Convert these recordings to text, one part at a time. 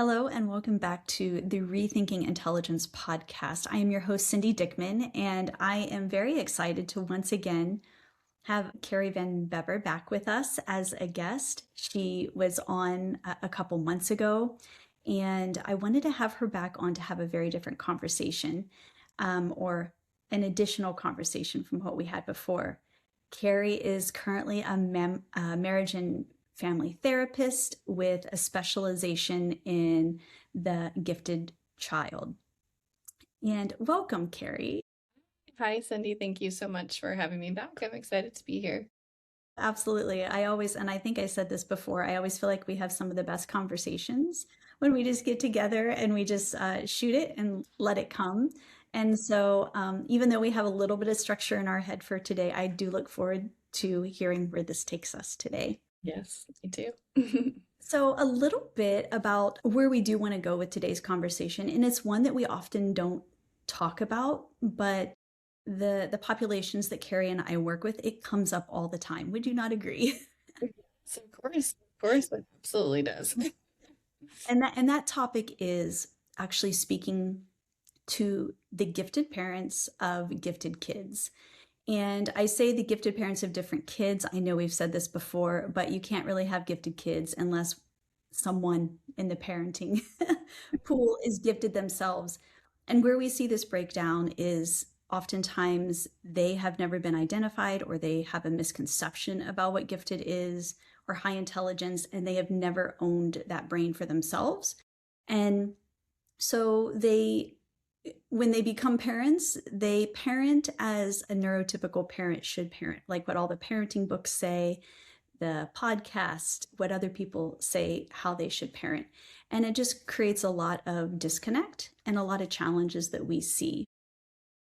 Hello, and welcome back to the Rethinking Intelligence podcast. I am your host, Cindy Dickman, and I am very excited to once again have Kari van Bebber back with us as a guest. She was on a couple months ago, and I wanted to have her back on to have a very different conversation, or an additional conversation from what we had before. Kari is currently a marriage and family therapist with a specialization in the gifted child. And welcome, Kari. Hi, Cindy. Thank you so much for having me back. I'm excited to be here. Absolutely. And I think I said this before, I always feel like we have some of the best conversations when we just get together and we just shoot it and let it come. And so, even though we have a little bit of structure in our head for today, I do look forward to hearing where this takes us today. Yes, me too. So, a little bit about where we do want to go with today's conversation, and it's one that we often don't talk about, but the populations that Kari and I work with, it comes up all the time. Would you not agree? So of course, it absolutely does. And that topic is actually speaking to the gifted parents of gifted kids. And I say the gifted parents of different kids. I know we've said this before, but you can't really have gifted kids unless someone in the parenting pool is gifted themselves. And where we see this breakdown is oftentimes they have never been identified, or they have a misconception about what gifted is or high intelligence, and they have never owned that brain for themselves. And so when they become parents, they parent as a neurotypical parent should parent, like what all the parenting books say, the podcast, what other people say how they should parent. And it just creates a lot of disconnect and a lot of challenges that we see.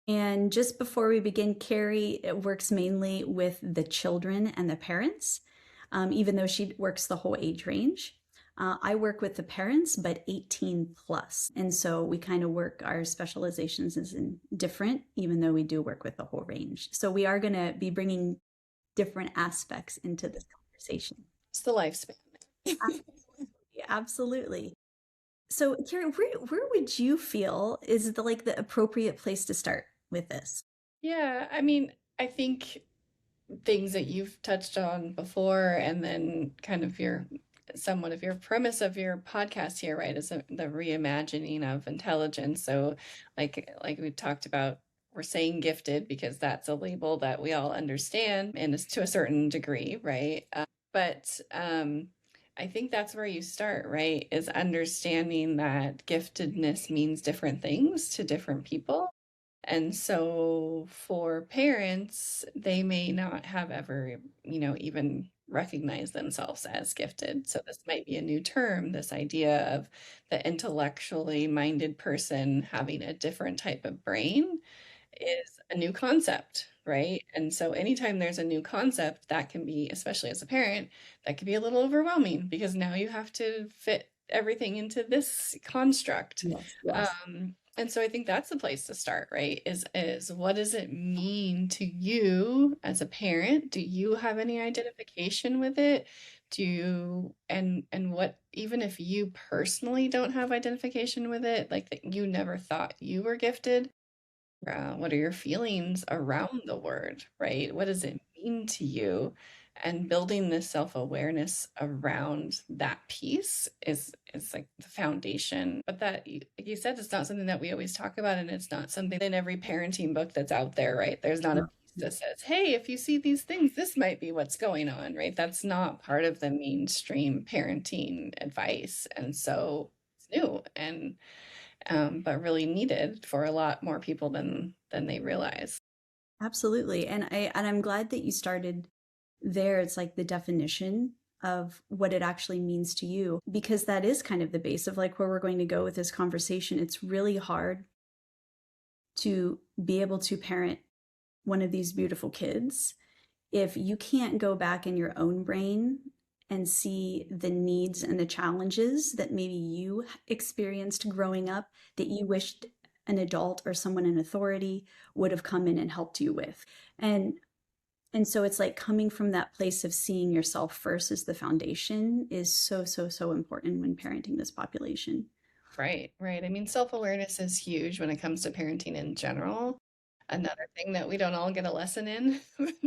And just before we begin, Kari works mainly with the children and the parents, even though she works the whole age range. I work with the parents, but 18 plus. And so we kind of work, our specializations is in different, even though we do work with the whole range. So we are going to be bringing different aspects into this conversation. It's the lifespan. Absolutely. Absolutely. So Kari, where would you feel is the appropriate place to start with this? Yeah, I mean, I think things that you've touched on before, and then kind of somewhat of your premise of your podcast here, right, is the reimagining of intelligence. So like we talked about, we're saying gifted because that's a label that we all understand, and it's to a certain degree, right? But I think that's where you start, right? Is understanding that giftedness means different things to different people. And so for parents, they may not have ever, even recognized themselves as gifted. So this might be a new term, this idea of the intellectually minded person having a different type of brain is a new concept, right? And so anytime there's a new concept, that can be, especially as a parent, that can be a little overwhelming because now you have to fit everything into this construct. Yes. And so I think that's the place to start, right? Is what does it mean to you as a parent? Do you have any identification with it? Do you and what, even if you personally don't have identification with it, like that you never thought you were gifted, what are your feelings around the word, right? What does it mean to you? And building this self-awareness around that piece is like the foundation. But that, like you said, it's not something that we always talk about, and it's not something in every parenting book that's out there, right? There's not a piece that says, hey, if you see these things, this might be what's going on, right? That's not part of the mainstream parenting advice. And so it's new and but really needed for a lot more people than they realize. Absolutely. And I'm glad that you started there. It's like the definition of what it actually means to you, because that is kind of the base of like where we're going to go with this conversation. It's really hard to be able to parent one of these beautiful kids if you can't go back in your own brain and see the needs and the challenges that maybe you experienced growing up that you wished an adult or someone in authority would have come in and helped you with. And And so it's like coming from that place of seeing yourself first as the foundation is so, so, so important when parenting this population. Right, right. I mean, self-awareness is huge when it comes to parenting in general. Another thing that we don't all get a lesson in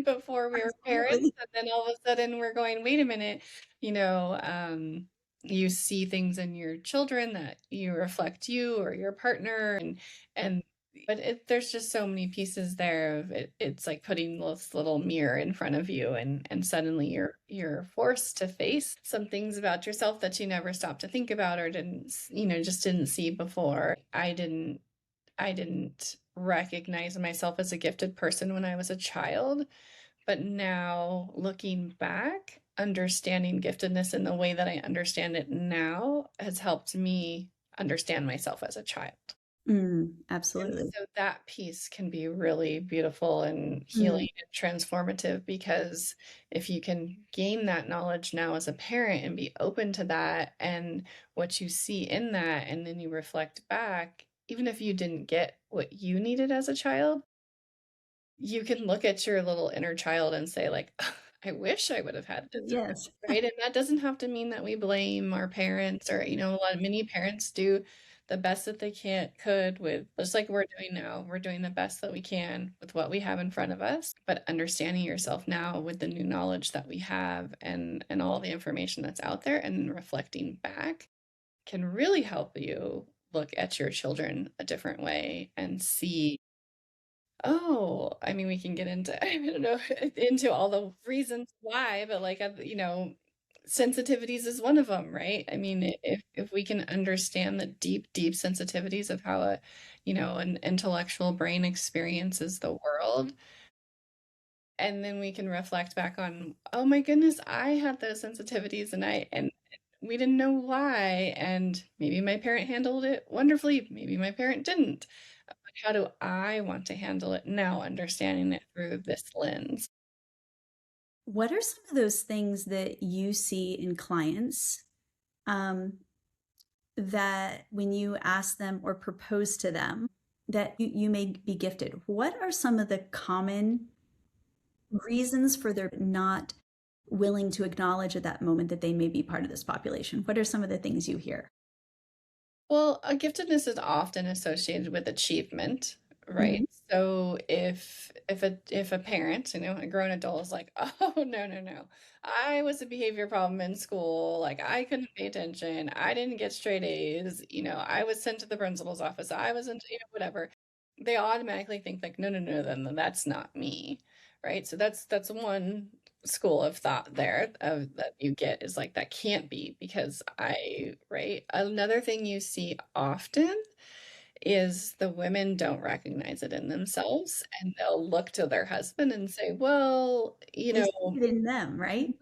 before we were parents, Absolutely. and then all of a sudden we're going, wait a minute, you know, you see things in your children that you reflect you or your partner, and but there's just so many pieces there of it. It's like putting this little mirror in front of you, and suddenly you're forced to face some things about yourself that you never stopped to think about or didn't, just didn't see before. I didn't recognize myself as a gifted person when I was a child, but now looking back, understanding giftedness in the way that I understand it now has helped me understand myself as a child. And Absolutely. so that piece can be really beautiful and Mm, healing and transformative, because if you can gain that knowledge now as a parent and be open to that and what you see in that, and then you reflect back, even if you didn't get what you needed as a child, you can look at your little inner child and say, like, I wish I would have had this, yes. right? And that doesn't have to mean that we blame our parents, or, many parents do the best that they could with, just like we're doing now. We're doing the best that we can with what we have in front of us, but understanding yourself now with the new knowledge that we have, and all the information that's out there, and reflecting back can really help you look at your children a different way and see. Oh, I mean, we can get into, I don't know, into all the reasons why, but like, sensitivities is one of them, right? I mean, if we can understand the deep, deep sensitivities of how an intellectual brain experiences the world, and then we can reflect back on, oh my goodness, I had those sensitivities, and we didn't know why, and maybe my parent handled it wonderfully, maybe my parent didn't. How do I want to handle it now, understanding it through this lens? What are some of those things that you see in clients um, that when you ask them or propose to them that you may be gifted? What are some of the common reasons for their not willing to acknowledge at that moment that they may be part of this population? What are some of the things you hear? Well, a giftedness is often associated with achievement, right? Mhm. So if a parent, a grown adult is like, "Oh, no, no, no. I was a behavior problem in school. Like, I couldn't pay attention. I didn't get straight A's. I was sent to the principal's office. I wasn't, whatever." They automatically think like, "No, no, no, then that's not me." Right? So that's one school of thought there of that you get, is like, that can't be because right. Another thing you see often is the women don't recognize it in themselves, and they'll look to their husband and say, well, They see it in them, right?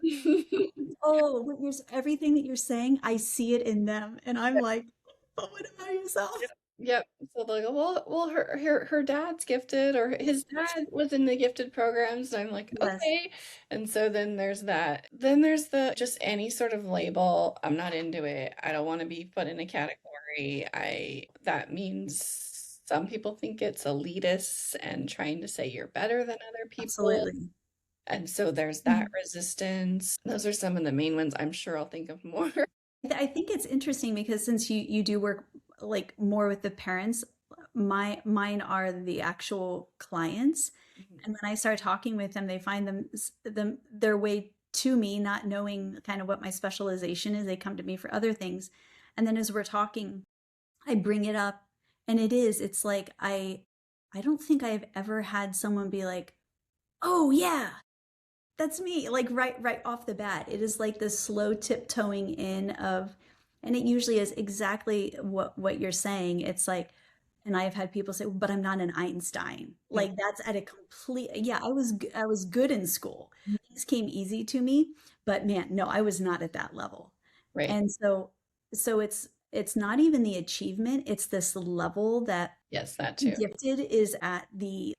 Oh, everything that you're saying, I see it in them. And I'm like, but what about yourself? Yep. So they'll go, well, her dad's gifted, or his dad was in the gifted programs. And I'm like, Yes, okay. And so then there's that. Then there's the just any sort of label. I'm not into it. I don't want to be put in a category. That means some people think it's elitist and trying to say you're better than other people. absolutely. And so there's that Mhm. resistance. Those are some of the main ones. I'm sure I'll think of more. I think it's interesting because since you do work like more with the parents, mine are the actual clients. And when I start talking with them, they find them their way to me, not knowing kind of what my specialization is. They come to me for other things. And then as we're talking, I bring it up and it's like I don't think I've ever had someone be like, "Oh yeah, that's me," like right off the bat. It is like this slow tiptoeing in of, and it usually is exactly what you're saying. It's like, and I've had people say, but I'm not an Einstein. Like that's at a complete, yeah, I was good in school. Things came easy to me, but man, no, I was not at that level. Right. And so it's not even the achievement, it's this level that Yes, that too. gifted is at the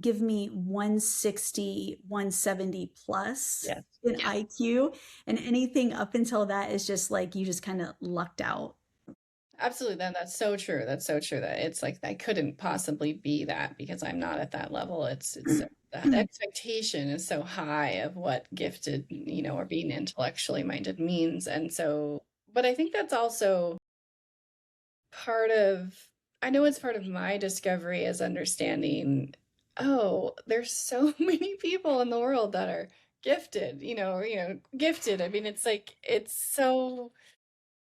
give me 160, 170 plus Yes. in IQ, and anything up until that is just like you just kind of lucked out. Absolutely. That's so true. That's so true, that it's like I couldn't possibly be that because I'm not at that level. It's so the expectation is so high of what gifted, or being intellectually minded means. And so, but I think that's also part of, I know it's part of my discovery is understanding, oh, there's so many people in the world that are gifted, or, gifted. I mean, it's like, it's so,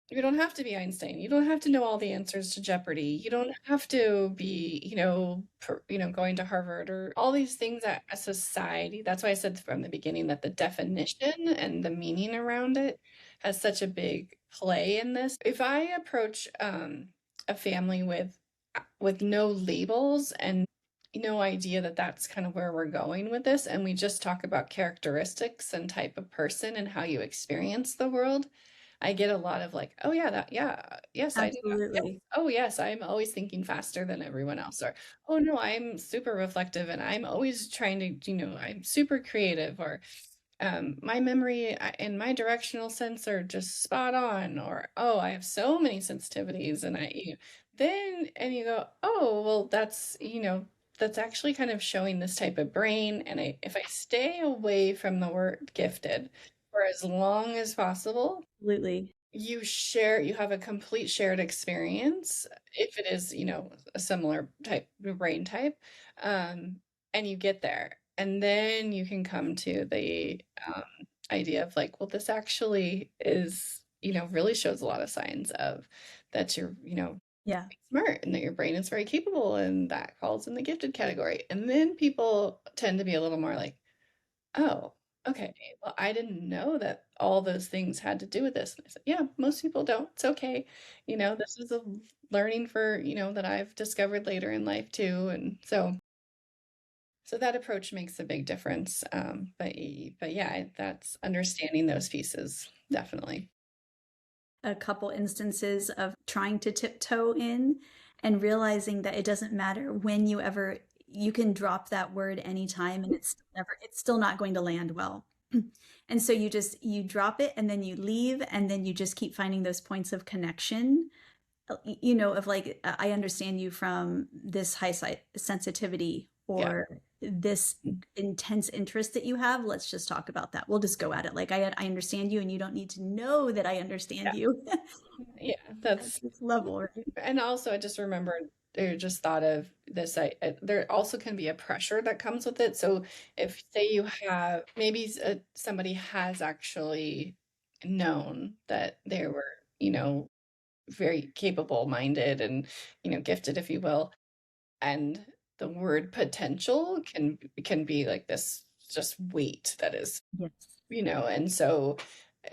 you don't have to be Einstein. You don't have to know all the answers to Jeopardy. You don't have to be, going to Harvard or all these things that a society. That's why I said from the beginning that the definition and the meaning around it has such a big play in this. If I approach a family with no labels and no idea that that's kind of where we're going with this, and we just talk about characteristics and type of person and how you experience the world, I get a lot of like, oh yeah, yes, I do that. Yes. Absolutely. Oh yes, I'm always thinking faster than everyone else. Or, oh no, I'm super reflective and I'm always trying to, I'm super creative. Or my memory and my directional sense are just spot on. Or, oh, I have so many sensitivities. And and you go, oh, well, that's actually kind of showing this type of brain. And if I stay away from the word gifted for as long as possible, Absolutely. you have a complete shared experience if it is, a similar type brain type. um and you get there, and then you can come to the idea of like, well, this actually is, really shows a lot of signs of that you're, Yeah. smart and that your brain is very capable, and that falls in the gifted category. And then people tend to be a little more like, oh, okay. Well, I didn't know that all those things had to do with this. And I said, yeah, most people don't. It's okay. This is a learning for, that I've discovered later in life too. And so that approach makes a big difference. But yeah, that's understanding those pieces, definitely. A couple instances of trying to tiptoe in and realizing that it doesn't matter when you can drop that word anytime and it's still not going to land well. And so you drop it and then you leave and then you just keep finding those points of connection, of like, I understand you from this high sensitivity Yeah. or this intense interest that you have. Let's just talk about that. We'll just go at it. Like, I understand you and you don't need to know that I understand Yeah. you Yeah. at That's, this level, right? and also I just remembered, I just thought of this. There also can be a pressure that comes with it. So if, say, you have maybe somebody has actually known that they were, very capable minded and, gifted, if you will, and the word potential can be like this just weight that is, Yes. and so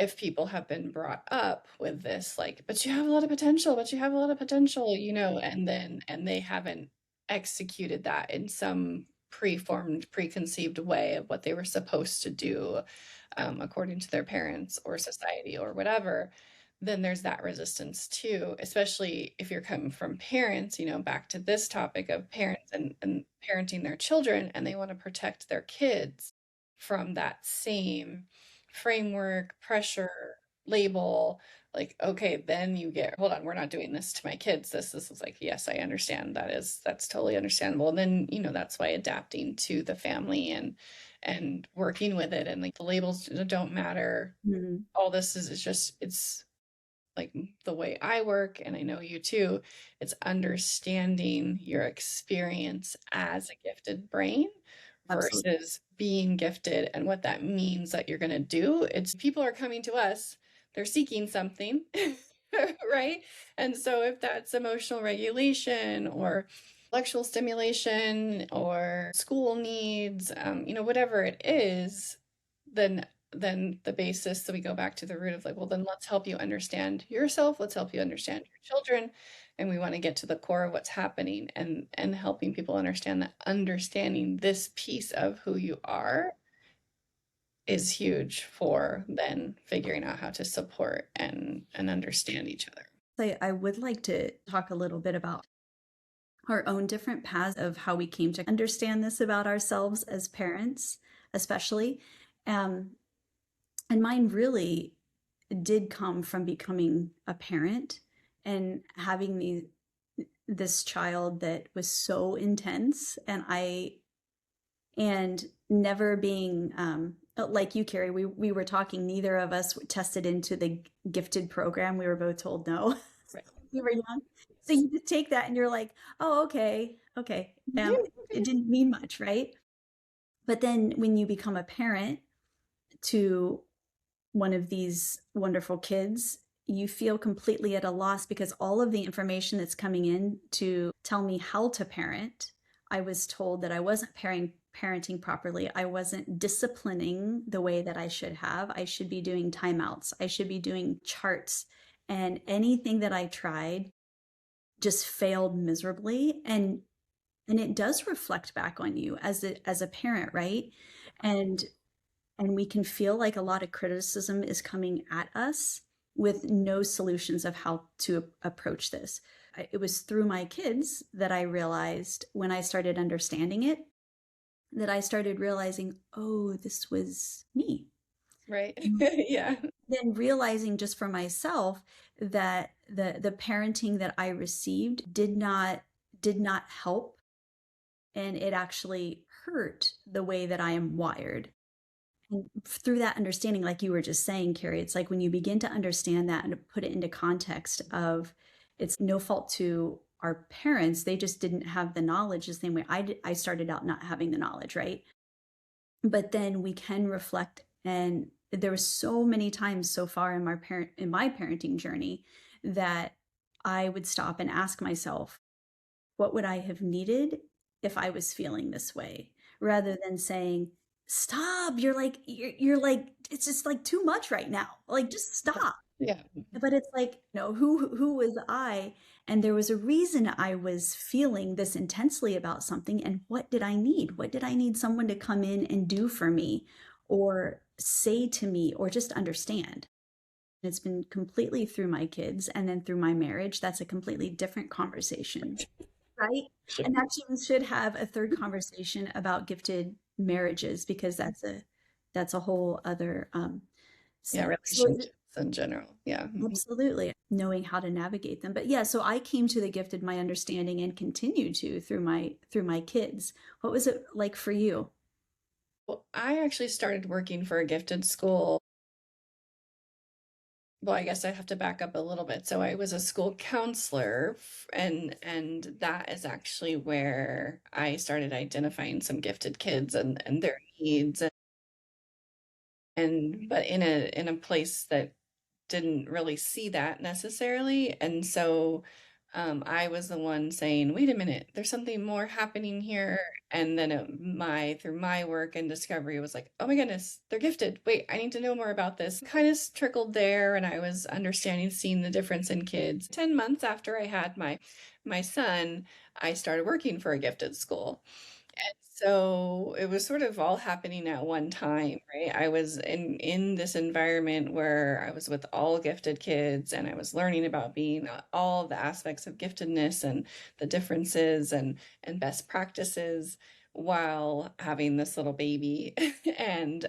if people have been brought up with this, like, but you have a lot of potential, but you have a lot of potential, and they haven't executed that in some preformed, preconceived way of what they were supposed to do, according to their parents or society or whatever, then there's that resistance too, especially if you're coming from parents, back to this topic of parents and parenting their children, and they want to protect their kids from that same framework, pressure, label. Like, okay, then you get, hold on, we're not doing this to my kids. This is like, yes, I understand. That's totally understandable. And then, that's why adapting to the family and working with it, and like the labels don't matter. Mhm. All this is just, it's like the way I work, and I know you too, it's understanding your experience as a gifted brain Absolutely. versus being gifted and what that means that you're going to do. It's people are coming to us, they're seeking something, right? And so if that's emotional regulation or intellectual stimulation or school needs, whatever it is, then the basis, so we go back to the root of like, well, then let's help you understand yourself, let's help you understand your children, and we want to get to the core of what's happening, and helping people understand that understanding this piece of who you are is huge for then figuring out how to support and understand each other. I would like to talk a little bit about our own different paths of how we came to understand this about ourselves as parents, especially. Um, and mine really did come from becoming a parent and having this child that was so intense, and and never being like you, Carrie, we were talking, neither of us tested into the gifted program. We were both told no. Right. We were young. So you just take that and you're like, oh, okay, okay. It didn't mean much, right? But then when you become a parent to one of these wonderful kids, you feel completely at a loss because all of the information that's coming in to tell me how to parent, I was told that I wasn't parenting properly. I wasn't disciplining the way that I should have. I should be doing timeouts. I should be doing charts. And anything that I tried just failed miserably. And it does reflect back on you as a parent, right? And we can feel like a lot of criticism is coming at us with no solutions of how to approach this. It was through my kids that I realized, when I started understanding it, that I started realizing, oh, this was me. Right. And Yeah. then realizing just for myself that the parenting that I received did not help, and it actually hurt the way that I am wired. And through that understanding, like you were just saying, Carrie, it's like when you begin to understand that and to put it into context of, it's no fault to our parents, they just didn't have the knowledge the same way I started out not having the knowledge, right? But then we can reflect, and there was so many times so far in my parenting journey that I would stop and ask myself, what would I have needed if I was feeling this way? Rather than saying, stop, you're like, it's just like too much right now. Like, just stop. Yeah. But it's like, no, who was I? And there was a reason I was feeling this intensely about something. And what did I need? What did I need someone to come in and do for me, or say to me, or just understand? It's been completely through my kids, and then through my marriage. That's a completely different conversation, right? Sure. And actually, we should have a third conversation about gifted marriages, because that's a whole other Yeah, set. So relationships in general. Yeah. absolutely, knowing how to navigate them. But yeah, so I came to the gifted, my understanding, and continue to through my kids. What was it like for you? Well, I actually started working for a gifted school. Well, I guess I have to back up a little bit. So I was a school counselor, and that is actually where I started identifying some gifted kids and their needs, and but in a place that didn't really see that necessarily. And so I was the one saying, wait a minute, there's something more happening here. And then through my work and discovery, it was like, oh my goodness, they're gifted. Wait, I need to know more about this. Kind of trickled there. And I was understanding, seeing the difference in kids. 10 months after I had my son, I started working for a gifted school. And so it was sort of all happening at one time, right? I was in this environment where I was with all gifted kids, and I was learning about being all the aspects of giftedness and the differences and best practices, while having this little baby and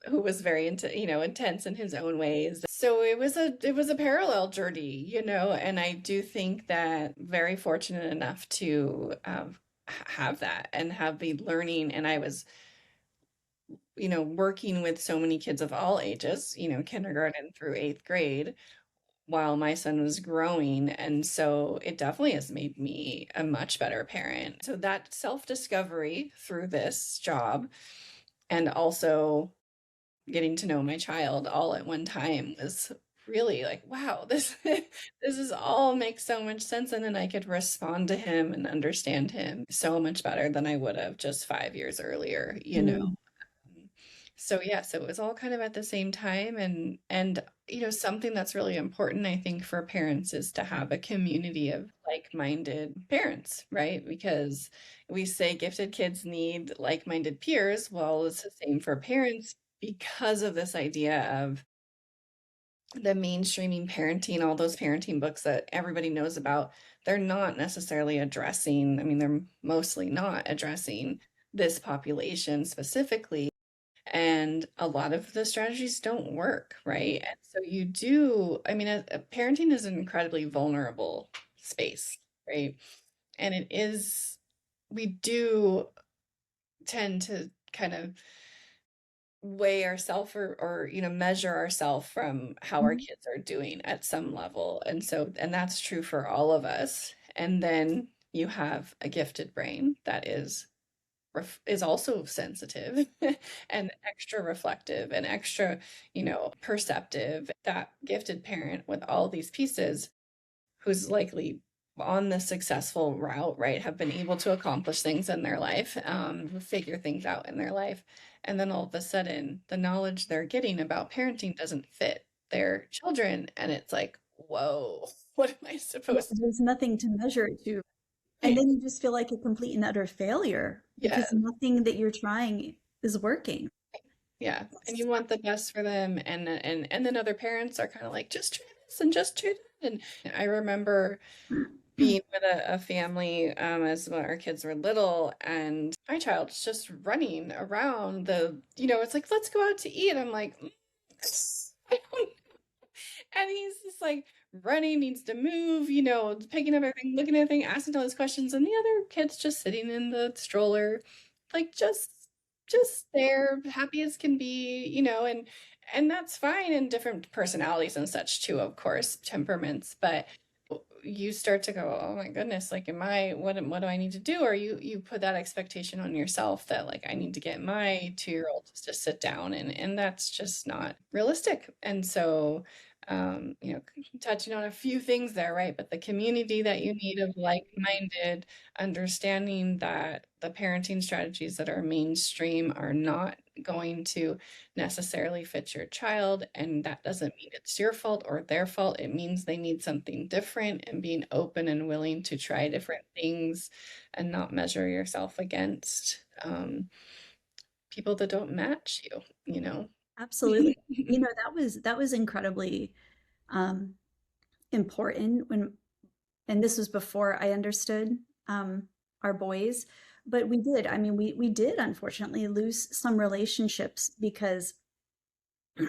who was very intense in his own ways. So it was a parallel journey, and I do think that very fortunate enough to have that and have the learning. And I was working with so many kids of all ages, kindergarten through 8th grade, while my son was growing. And so it definitely has made me a much better parent. So that self-discovery through this job, and also getting to know my child all at one time, was really like, wow, this this is all makes so much sense. And then I could respond to him and understand him so much better than I would have just 5 years earlier. Mm, So yeah, so it was all kind of at the same time. And something that's really important, I think, for parents is to have a community of like-minded parents, right? Because we say gifted kids need like-minded peers. Well, it's the same for parents, because of this idea of the mainstreaming parenting, all those parenting books that everybody knows about. They're not necessarily addressing, I mean, they're mostly not addressing this population specifically. And a lot of the strategies don't work, right? And so I mean, parenting is an incredibly vulnerable space, right? And we do tend to kind of weigh ourselves or measure ourselves from how our Mhm. kids are doing at some level. And so, and that's true for all of us. And then you have a gifted brain that is also sensitive and extra reflective and extra, perceptive. That gifted parent with all these pieces, who's likely on the successful route, right, have been able to accomplish things in their life, figure things out in their life. And then all of a sudden, the knowledge they're getting about parenting doesn't fit their children. And it's like, whoa, what am I Yeah, supposed there's nothing to measure it to. And to? then you just feel like a complete and utter failure Yeah, because nothing that you're trying is working. yeah. And you want the best for them. And then other parents are kind of like, just try this and just try that. And I remember being with a family as when our kids were little, and my child's just running around it's like, let's go out to eat. I'm like, I don't. And he's just like running, needs to move, picking up everything, looking at everything, asking all these questions, and the other kid's just sitting in the stroller, like just there, happy as can be, and that's fine, and different personalities and such too, of course, temperaments, but you start to go, oh my goodness, like, what do I need to do? Or you put that expectation on yourself that, like, I need to get my 2-year-old to sit down, and that's just not realistic. And so, touching on a few things there, right? But the community that you need of like-minded, understanding that the parenting strategies that are mainstream are not going to necessarily fit your child, and that doesn't mean it's your fault or their fault. It means they need something different, and being open and willing to try different things and not measure yourself against people that don't match you. Absolutely. That was incredibly um, important and this was before I understood our boys, but we did. I mean, we did unfortunately lose some relationships because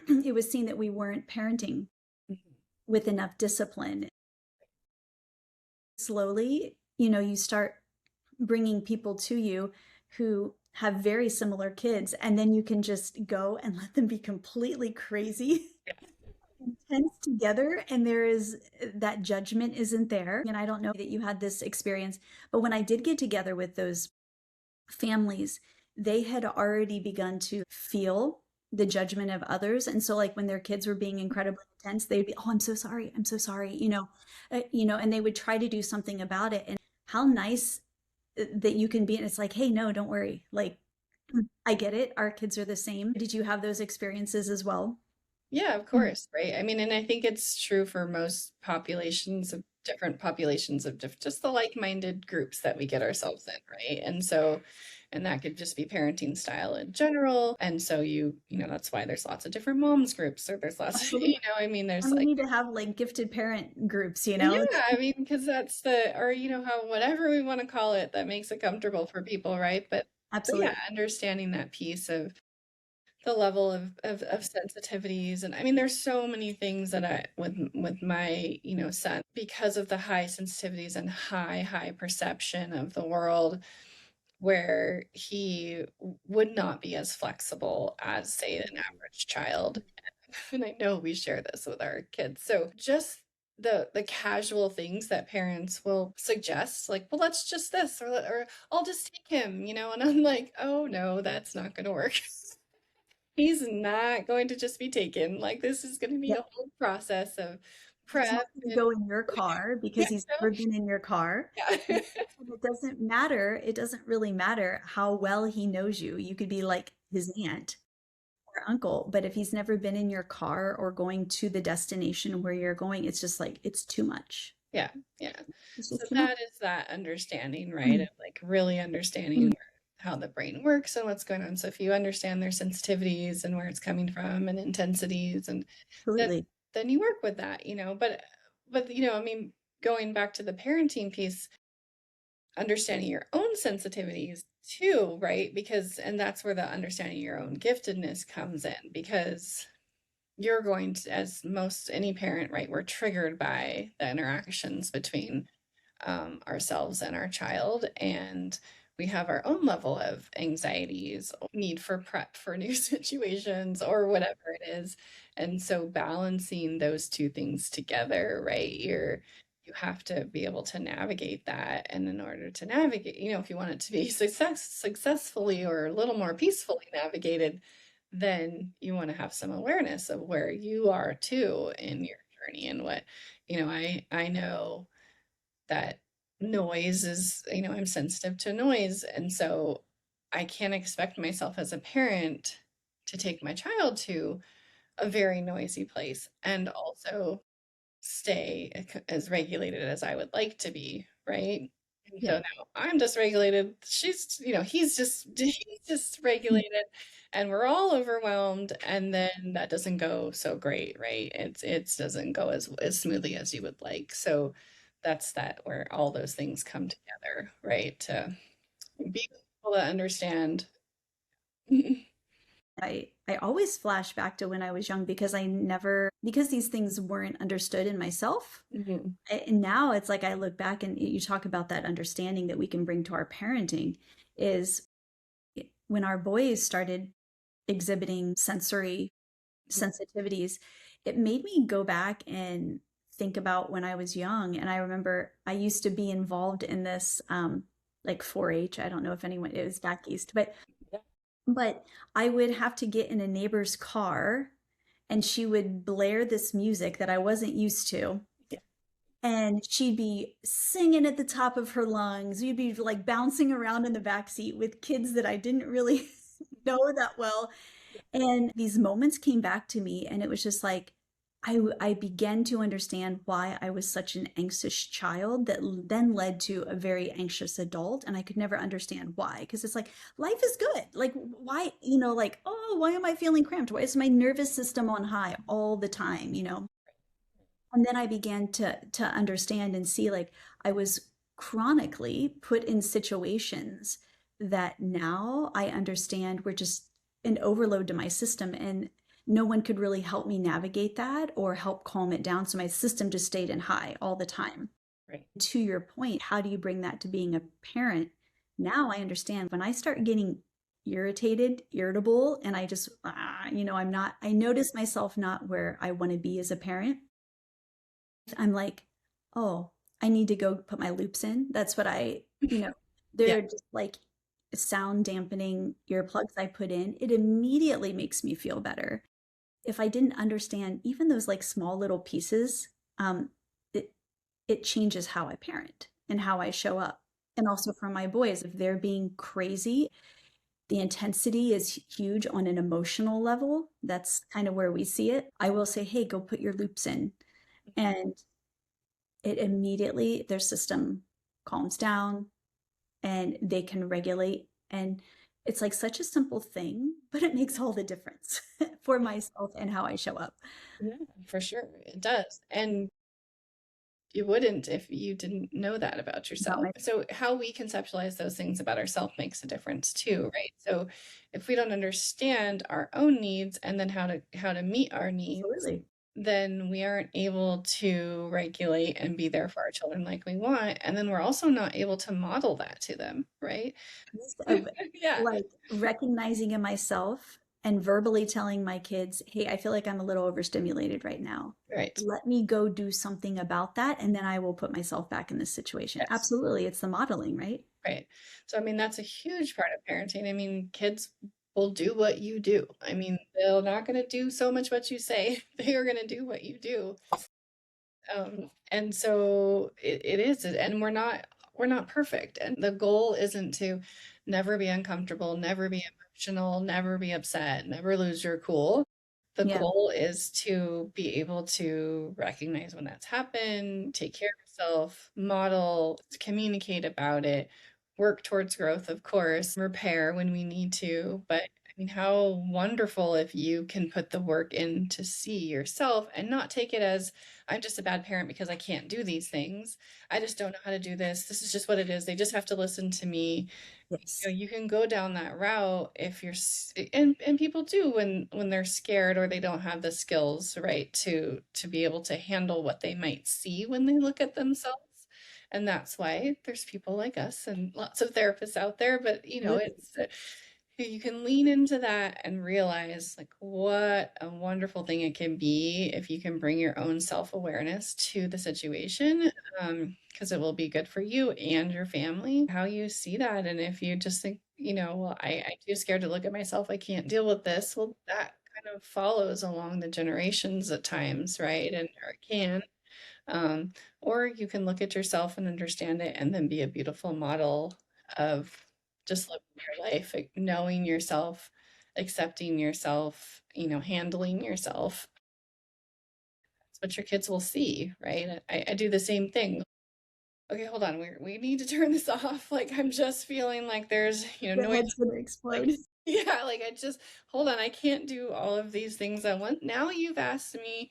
it was seen that we weren't parenting with enough discipline. Slowly, you start bringing people to you who have very similar kids, and then you can just go and let them be completely crazy, intense together, and there is that judgment isn't there. And I don't know that you had this experience, but when I did get together with those families, they had already begun to feel the judgment of others. And so like when their kids were being incredibly intense, they'd be, "Oh, I'm so sorry. I'm so sorry." And they would try to do something about it. And how nice that you can be. And it's like, "Hey, no, don't worry. Like, I get it. Our kids are the same." Did you have those experiences as well? Yeah, of course, right? I mean, and I think it's true for most populations of just the like-minded groups that we get ourselves in, right? And so, and that could just be parenting style in general. And so that's why there's lots of different moms groups, or there's lots, Absolutely. I mean, there's And we like, need to have like gifted parent groups, you yeah, know? I mean, because that's or how, whatever we want to call it, that makes it comfortable for people, right? But yeah, Absolutely. understanding that piece of the level of sensitivities. And I mean, there's so many things that I with my son, because of the high sensitivities and high perception of the world, where he would not be as flexible as, say, an average child. And I know we share this with our kids, so just the casual things that parents will suggest, like, well, let's just this, or I'll just take him, and I'm like, oh no, that's not going to work. He's not going to just be taken. Like, this is going to be Yeah. a whole process of He's prep not going to and go in your car yeah, because he's never been in your car. yeah. And it doesn't matter. It doesn't really matter how well he knows you. You could be like his aunt or uncle, but if he's never been in your car or going to the destination where you're going, it's just like, it's too much. Yeah, yeah. It's So just too much. that is that understanding, right? Mm, Of like really understanding mm, how the brain works and what's going on. So if you understand their sensitivities and where it's coming from and intensities, and then absolutely. then you work with that, but I mean, going back to the parenting piece, understanding your own sensitivities too, right? And that's where the understanding your own giftedness comes in, because you're going to, as most any parent, right, we're triggered by the interactions between ourselves and our child. And we have our own level of anxieties, need for prep for new situations or whatever it is. And so balancing those two things together, right? You have to be able to navigate that. And in order to navigate, if you want it to be successfully or a little more peacefully navigated, then you want to have some awareness of where you are too in your journey and what, I know that noise is, I'm sensitive to noise. And so I can't expect myself as a parent to take my child to a very noisy place and also stay as regulated as I would like to be, right? And Yeah. so now I'm dysregulated. He's just regulated, and we're all overwhelmed. And then that doesn't go so great, right? It doesn't go as smoothly as you would like. So that's that where all those things come together, right? To be able to understand. I always flash back to when I was young because because these things weren't understood in myself. Mhm. And now it's like I look back and you talk about that understanding that we can bring to our parenting is when our boys started exhibiting sensory sensitivities, it made me go back and think about when I was young. And I remember I used to be involved in this like 4-H. I don't know if anyone, it was back east, but I would have to get in a neighbor's car and she would blare this music that I wasn't used to. Yeah. And she'd be singing at the top of her lungs. We'd be like bouncing around in the back seat with kids that I didn't really know that well. And these moments came back to me, and it was just like I began to understand why I was such an anxious child that then led to a very anxious adult. And I could never understand why, because it's like life is good. Like, why, like, oh, why am I feeling cramped? Why is my nervous system on high all the time? And then I began to understand and see like I was chronically put in situations that now I understand were just an overload to my system, and no one could really help me navigate that or help calm it down. So my system just stayed in high all the time. Right. To your point, how do you bring that to being a parent? Now I understand when I start getting irritable, and I just, I notice myself not where I want to be as a parent. I'm like, oh, I need to go put my loops in. That's what Yeah. they're just like sound dampening earplugs I put in. It immediately makes me feel better. If I didn't understand even those like small little pieces, um, it it changes how I parent and how I show up. And also for my boys, if they're being crazy, the intensity is huge on an emotional level. That's kind of where we see it. I will say, hey, go put your loops in. And it immediately, their system calms down and they can regulate. And it's like such a simple thing, but it makes all the difference for myself and how I show up. Yeah, for sure. It does. And you wouldn't if you didn't know that about About yourself. my So how we conceptualize those things about ourselves makes a difference too, right? So if we don't understand our own needs and then how to meet our needs, Absolutely. then we aren't able to regulate and be there for our children like we want. And then we're also not able to model that to them, right? Yeah, Like recognizing in myself and verbally telling my kids, hey, I feel like I'm a little overstimulated right now. right. Let me go do something about that, and then I will put myself back in this situation. Yes. Absolutely. It's the modeling, right? Right. So, I mean, that's a huge part of parenting. I mean, kids will do what you do. I mean, they're not going to do so much what you say. They are going to do what you do. And so it is, and we're not perfect. And the goal isn't to never be uncomfortable, never be emotional, never be upset, never lose your cool. The Yeah. goal is to be able to recognize when that's happened, take care of yourself, model, communicate about it, work towards growth, of course, repair when we need to. But I mean, how wonderful if you can put the work in to see yourself and not take it as I'm just a bad parent because I can't do these things. I just don't know how to do this. This is just what it is. They just have to listen to me. Yes. You can go down that route if and people do when they're scared or they don't have the skills, right, to be able to handle what they might see when they look at themselves. And that's why there's people like us and lots of therapists out there. But, Absolutely. it's you can lean into that and realize like what a wonderful thing it can be if you can bring your own self-awareness to the situation, because it will be good for you and your family, how you see that. And if you just think, well, I'm too scared to look at myself, I can't deal with this. Well, that kind of follows along the generations at times, right? And or it can. Um, or you can look at yourself and understand it and then be a beautiful model of just living your life, like knowing yourself, accepting yourself, handling yourself. That's what your kids will see, right? I do the same thing. Okay, hold on. We need to turn this off. Like, I'm just feeling like there's, Your noise. head's gonna Like, explode. yeah, like I just, hold on. I can't do all of these things at once. Now you've asked me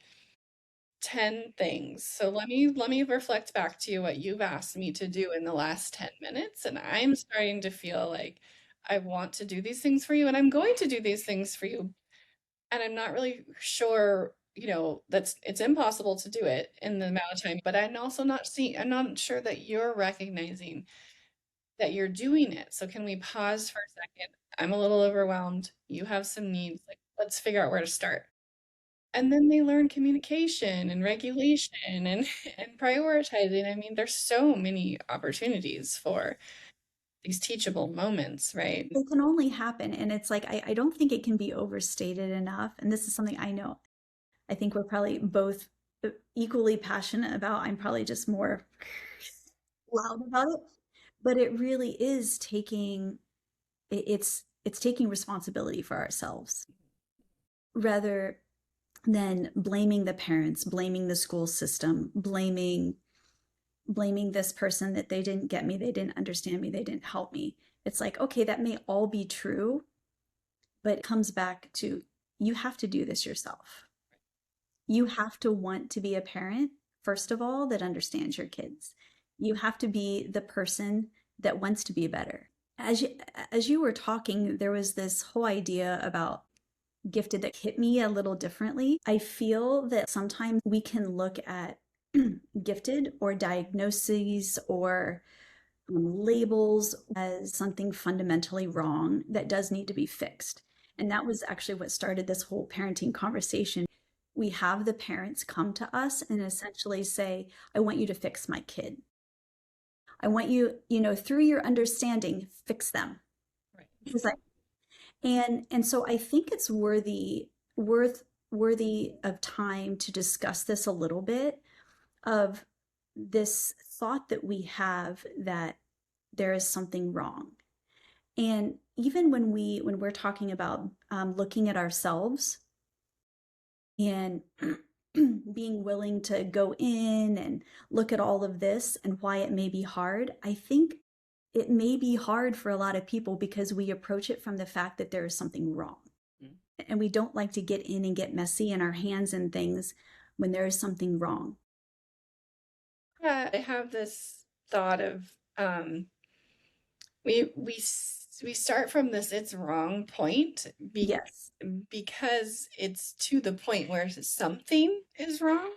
10 things. So let me reflect back to you what you've asked me to do in the last 10 minutes, and I'm starting to feel like I want to do these things for you and I'm going to do these things for you. And I'm not really sure, that's it's impossible to do it in the amount of time, but I'm not sure that you're recognizing that you're doing it. So can we pause for a second? I'm a little overwhelmed. You have some needs. Like, let's figure out where to start. And then they learn communication and regulation and and prioritizing. I mean, there's so many opportunities for these teachable moments, right? It can only happen. And it's like, I don't think it can be overstated enough. And this is something I know. I think we're probably both equally passionate about. I'm probably just more loud about it. But it really is it's taking responsibility for ourselves rather than blaming the parents, blaming the school system, blaming this person that they didn't get me, they didn't understand me, they didn't help me. It's like, okay, that may all be true, but it comes back to you have to do this yourself. You have to want to be a parent, first of all, that understands your kids. You have to be the person that wants to be better. As you were talking, there was this whole idea about gifted that hit me a little differently. I feel that sometimes we can look at gifted or diagnoses or labels as something fundamentally wrong that does need to be fixed. And that was actually what started this whole parenting conversation. We have the parents come to us and essentially say, I want you to fix my kid. I want you, through your understanding, fix them. Right. Because and so I think it's worthy of time to discuss this a little bit of this thought that we have that there is something wrong. And even when we're talking about looking at ourselves and being willing to go in and look at all of this and why it may be hard, I think it may be hard for a lot of people because we approach it from the fact that there is something wrong. Mm. And we don't like to get in and get messy in our hands and things when there is something wrong. Yeah, I have this thought of we start from this it's wrong point Yes. because it's to the point where something is wrong.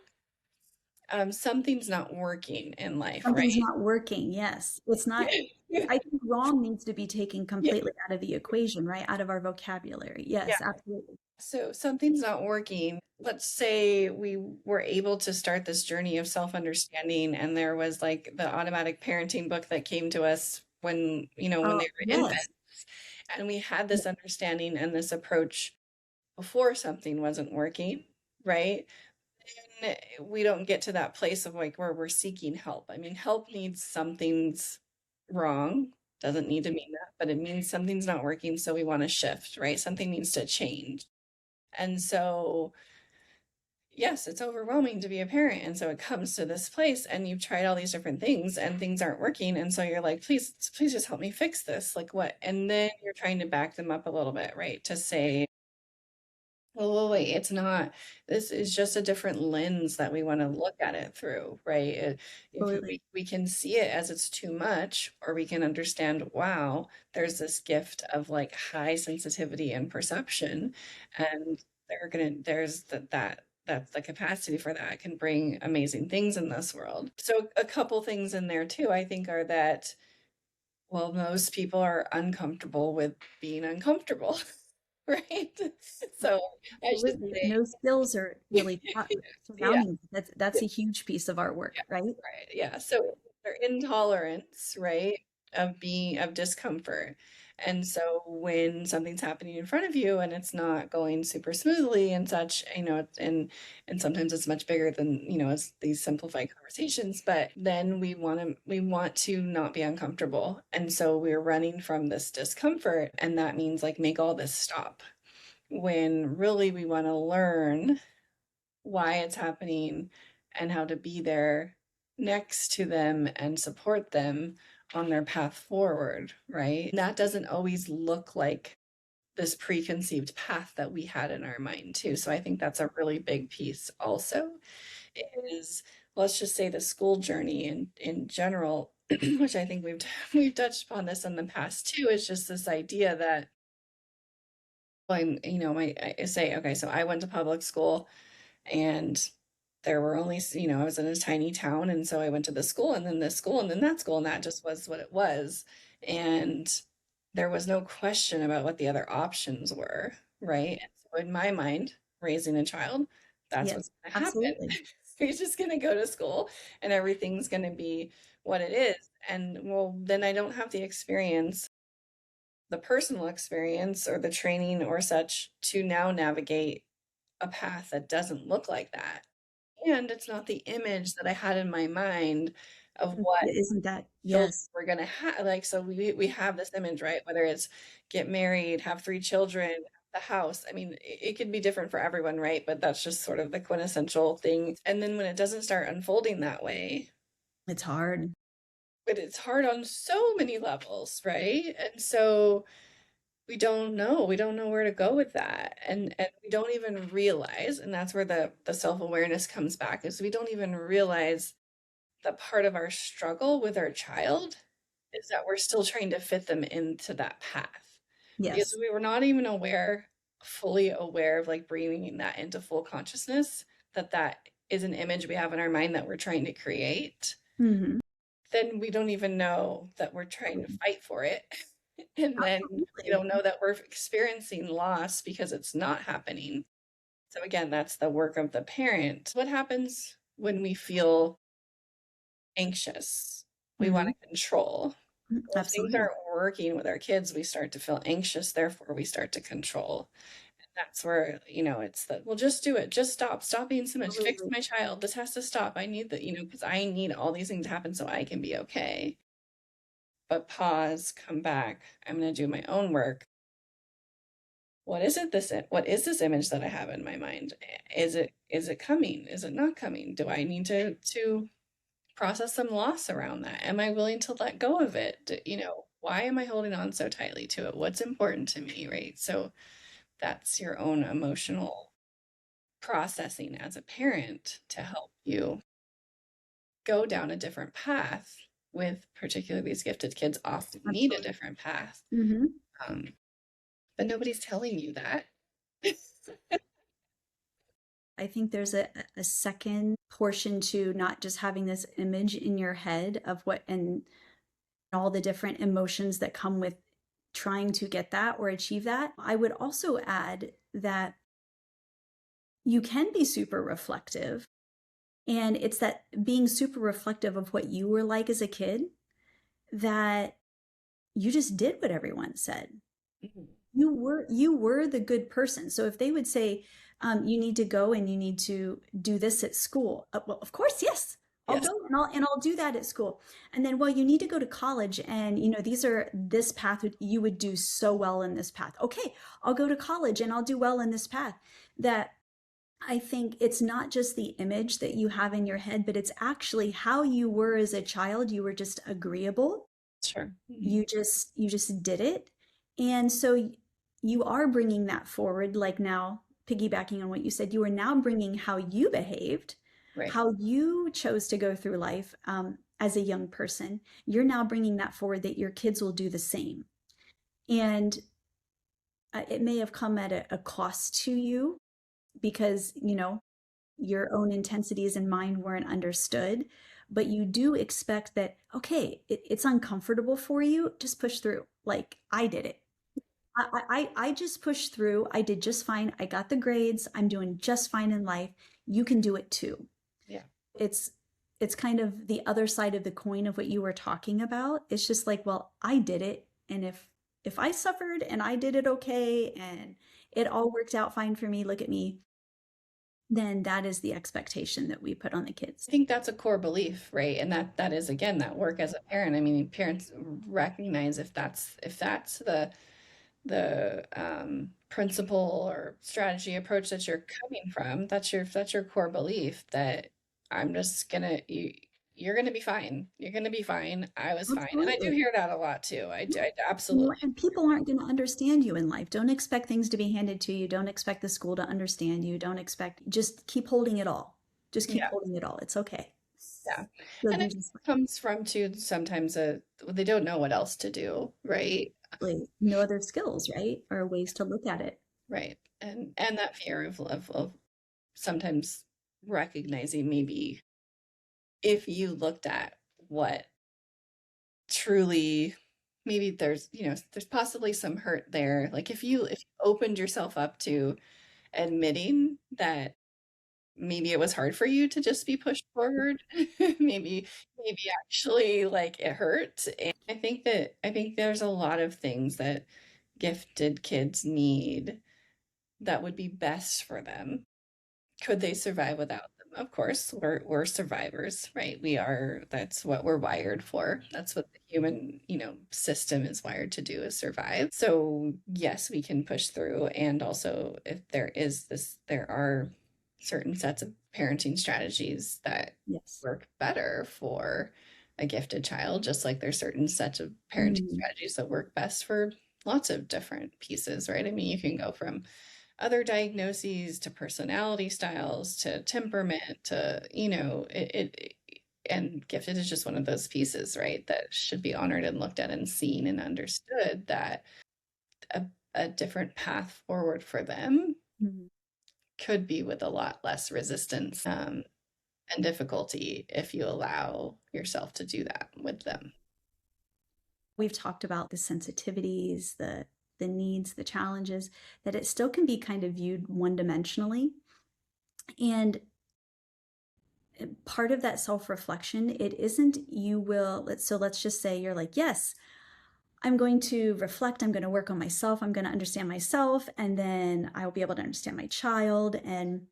Something's not working in life, right? Something's not working. Yes. It's not, I think wrong needs to be taken Yeah. completely out of the equation, right? Out of our vocabulary. Yeah. Yes, absolutely. So something's not working. Let's say we were able to start this journey of self-understanding, and there was like the automatic parenting book that came to us when Oh, they were infants, yes. and we had this understanding and this approach before something wasn't working, right? And we don't get to that place of like where we're seeking help. I mean, help needs something's wrong. Doesn't need to mean that, but it means something's not working, so we want to shift, right? Something needs to change. And so, yes, it's overwhelming to be a parent. And so it comes to this place and you've tried all these different things and things aren't working. And so you're like, please, please just help me fix this. Like what? And then you're trying to back them up a little bit, right? To say, well, wait, it's not, this is just a different lens that we want to look at it through, right? If Absolutely. we can see it as it's too much, or we can understand, wow, there's this gift of like high sensitivity and perception, and there's that that's the capacity for that can bring amazing things in this world. So a couple things in there too, I think, are that, well, most people are uncomfortable with being uncomfortable, right? So I should Absolutely. say, No skills are really taught yeah, surrounding it. That's a huge piece of our work, yeah, right? right. Yeah. So their intolerance, right, of discomfort. And so when something's happening in front of you and it's not going super smoothly and such, and sometimes it's much bigger than, as these simplified conversations, but then we want to not be uncomfortable. And so we're running from this discomfort, and that means like make all this stop. When really we want to learn why it's happening and how to be there next to them and support them on their path forward, right? And that doesn't always look like this preconceived path that we had in our mind too. So I think that's a really big piece also is, let's just say, the school journey in general, which I think we've touched upon this in the past too, is just this idea that I'm, I say, okay, so I went to public school, and there were only, I was in a tiny town, and so I went to this school and then this school and then that school, and that just was what it was. And there was no question about what the other options were, right? And so in my mind, raising a child, that's Yes, what's going to happen. absolutely. He's just going to go to school and everything's going to be what it is. And well, then I don't have the experience, the personal experience or the training or such to now navigate a path that doesn't look like that. And it's not the image that I had in my mind of what Isn't that? children Yes. were going to have. Like, so we have this image, right? Whether it's get married, have 3 children, the house. I mean, it could be different for everyone, right? But that's just sort of the quintessential thing. And then when it doesn't start unfolding that way, It's hard. but it's hard on so many levels, right? And so we don't know where to go with that, and we don't even realize, and that's where the self-awareness comes back, is we don't even realize the part of our struggle with our child is that we're still trying to fit them into that path, because Yes. we were not even fully aware of like bringing that into full consciousness, that is an image we have in our mind that we're trying to create. Hmm. Then we don't even know that we're trying to fight for it. And then we Absolutely. don't know that we're experiencing loss because it's not happening. So again, that's the work of the parent. What happens when we feel anxious? We want Hmm. to control. Well, if things Absolutely. aren't working with our kids, we start to feel anxious, therefore we start to control. And that's where, it's the, well, just do it. Just stop being so much. Fix Absolutely. my child. This has to stop. I need that, because I need all these things to happen so I can be okay. But pause, come back. I'm going to do my own work. What is this image that I have in my mind? Is it coming? Is it not coming? Do I need to process some loss around that? Am I willing to let go of it? Why am I holding on so tightly to it? What's important to me, right? So that's your own emotional processing as a parent to help you go down a different path. With particularly these gifted kids often need a Absolutely. different path. Hmm. Um, but nobody's telling you that. I think there's a second portion to not just having this image in your head of what and all the different emotions that come with trying to get that or achieve that. I would also add that you can be super reflective. And it's that being super reflective of what you were like as a kid that you just did what everyone said. Mhm. You were the good person. So if they would say, you need to go and you need to do this at school, well, of course, yes, I'll Yes, go and I'll do that at school. And then, well, you need to go to college, and these are this path. You would do so well in this path. Okay, I'll go to college and I'll do well in this path. That I think it's not just the image that you have in your head, but it's actually how you were as a child. You were just agreeable. sure. Mhm. You just did it. And so you are bringing that forward, like now piggybacking on what you said, you are now bringing how you behaved, Right. how you chose to go through life, as a young person. You're now bringing that forward that your kids will do the same. And it may have come at a cost to you because your own intensities and mine weren't understood, but you do expect that, okay, it's uncomfortable for you, just push through. Like I did it. I just pushed through. I did just fine. I got the grades. I'm doing just fine in life. You can do it too. Yeah. It's it's kind of the other side of the coin of what you were talking about. It's just like, well, I did it, and if I suffered and I did it okay and it all worked out fine for me, look at me, then that is the expectation that we put on the kids. I think that's a core belief, right? And that is again that work as a parent. I mean, parents recognize if that's the principle or strategy approach that you're coming from, that's your core belief that I'm just gonna you're gonna be fine. You're gonna be fine. I was fine. And I do Absolutely. hear that a lot too. I You absolutely. know, and people aren't going to understand you in life. Don't expect things to be handed to you. Don't expect the school to understand you. Don't expect, just keep holding it all. Just keep Yeah, holding it all. It's okay. yeah. You'll And do it just comes from too sometimes they don't know what else to do, right? fine. No other skills, right? Or ways to look at it. Right. And that fear of sometimes recognizing maybe if you looked at what truly maybe there's possibly some hurt there. Like if you opened yourself up to admitting that maybe it was hard for you to just be pushed forward, maybe actually like it hurt. And I think there's a lot of things that gifted kids need that would be best for them. Could they survive without them? Of course, we're survivors, right? That's what we're wired for. That's what the human, system is wired to do, is survive. So, yes, we can push through. And also, if there are certain sets of parenting strategies that Yes. work better for a gifted child, just like there's certain sets of parenting Mm, strategies that work best for lots of different pieces, right? I mean, you can go from other diagnoses to personality styles to temperament to and gifted is just one of those pieces, right, that should be honored and looked at and seen and understood, that a, a different path forward for them mm. could be with a lot less resistance, and difficulty if you allow yourself to do that with them. We've talked about the sensitivities, the needs, the challenges, that it still can be kind of viewed one-dimensionally. And part of that self-reflection, it isn't you will, let's just say you're like, yes, I'm going to reflect, I'm going to work on myself, I'm going to understand myself, and then I'll be able to understand my child. And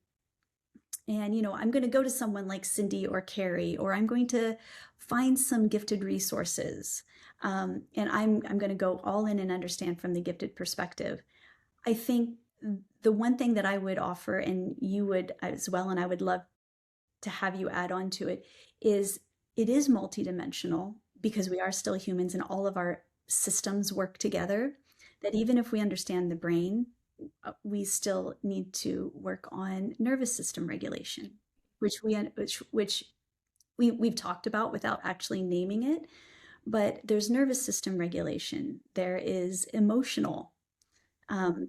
I'm going to go to someone like Cindy or Carrie, or I'm going to find some gifted resources. And I'm going to go all in and understand from the gifted perspective. I think the one thing that I would offer, and you would as well, and I would love to have you add on to it, is it is multidimensional because we are still humans and all of our systems work together. That even if we understand the brain, we still need to work on nervous system regulation, which we've talked about without actually naming it. But there's nervous system regulation. There is emotional um,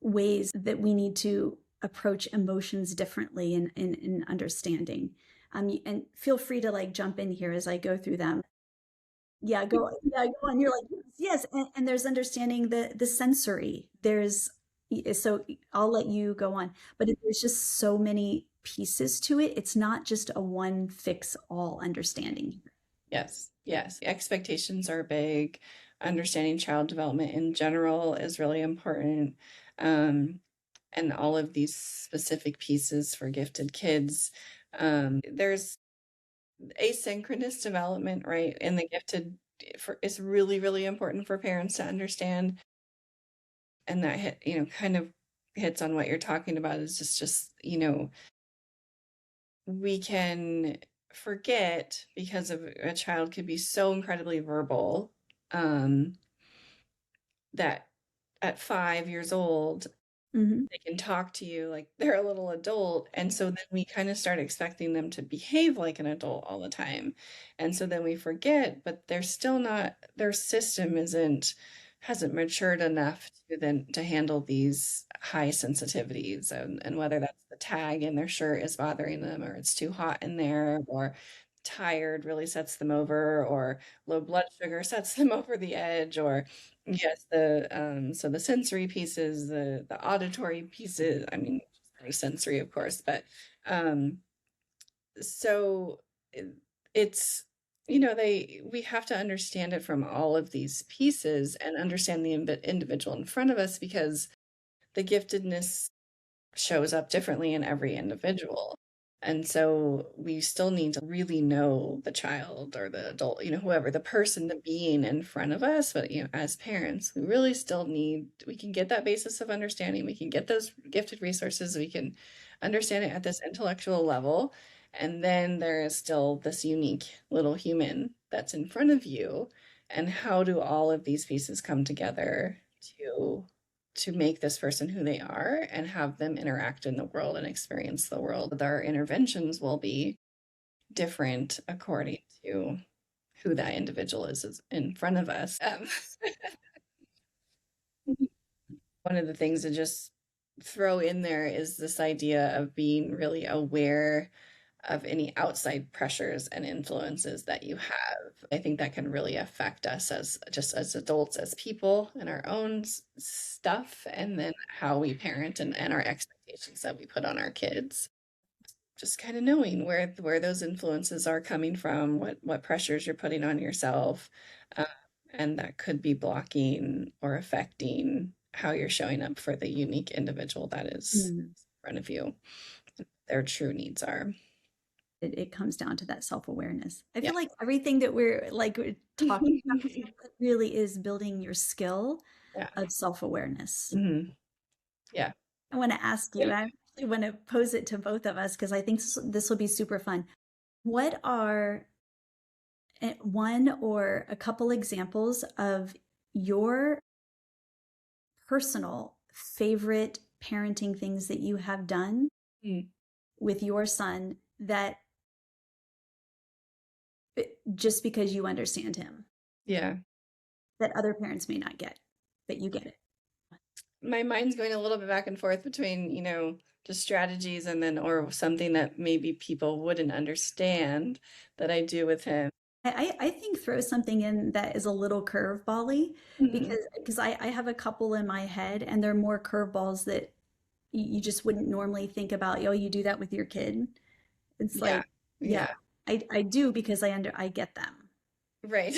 ways that we need to approach emotions differently in understanding. And feel free to like jump in here as I go through them. Yeah, go on. You're like, yes, and there's understanding the sensory. So I'll let you go on, but there's just so many pieces to it. It's not just a one fix all understanding. Yes, yes. Expectations are big. Understanding child development in general is really important. Um, and all of these specific pieces for gifted kids. There's asynchronous development, right? In the gifted is really, really important for parents to understand. And that kind of hits on what you're talking about, is just we can forget because of a child could be so incredibly verbal, um, that at 5 years old, Hmm. they can talk to you like they're a little adult. And so then we kind of start expecting them to behave like an adult all the time. And so then we forget, but they're still not, their system isn't hasn't matured enough to handle these high sensitivities, and whether that's the tag in their shirt is bothering them, or it's too hot in there, or tired really sets them over, or low blood sugar sets them over the edge, or yes, so the sensory pieces, the auditory pieces, I mean, sensory, of course, but um so it- it's we have to understand it from all of these pieces and understand the individual in front of us, because the giftedness shows up differently in every individual. And so we still need to really know the child or the adult, whoever, the person, the being in front of us. But, as parents, we really still we can get that basis of understanding. We can get those gifted resources. We can understand it at this intellectual level. And then there is still this unique little human that's in front of you. And how do all of these pieces come together to make this person who they are and have them interact in the world and experience the world? Our interventions will be different according to who that individual is in front of us. One of the things to just throw in there is this idea of being really aware of any outside pressures and influences that you have. I think that can really affect us as adults, as people, and our own stuff, and then how we parent, and our expectations that we put on our kids. Just kind of knowing where those influences are coming from, what pressures you're putting on yourself, uh, and that could be blocking or affecting how you're showing up for the unique individual that is Mm. in front of you, their true needs are. It comes down to that self-awareness. I Yeah. feel like everything that we're talking about really is building your skill Yeah. of self-awareness. Hmm. Yeah. I want to ask you, I actually want to pose it to both of us because I think this will be super fun. What are one or a couple examples of your personal favorite parenting things that you have done Mm. with your son that just because you understand him Yeah. that other parents may not get, but you get it? My mind's going a little bit back and forth between, just strategies, and then, or something that maybe people wouldn't understand that I do with him. I think throw something in that is a little curvebally Mhm. because I have a couple in my head and they're more curveballs that you just wouldn't normally think about. Oh, you do that with your kid. It's Yeah. like, yeah, Yeah. I do because I get them. Right.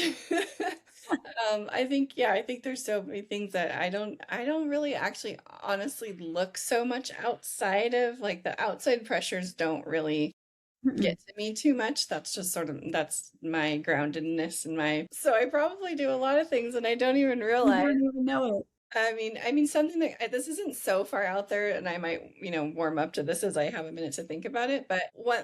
I think there's so many things that I don't really actually honestly look so much outside of, like, the outside pressures don't really Mm-mm. get to me too much. That's just sort of, that's my groundedness, and so I probably do a lot of things and I don't even You realize. don't even know it. I mean, something that this isn't so far out there, and I might, warm up to this as I have a minute to think about it. But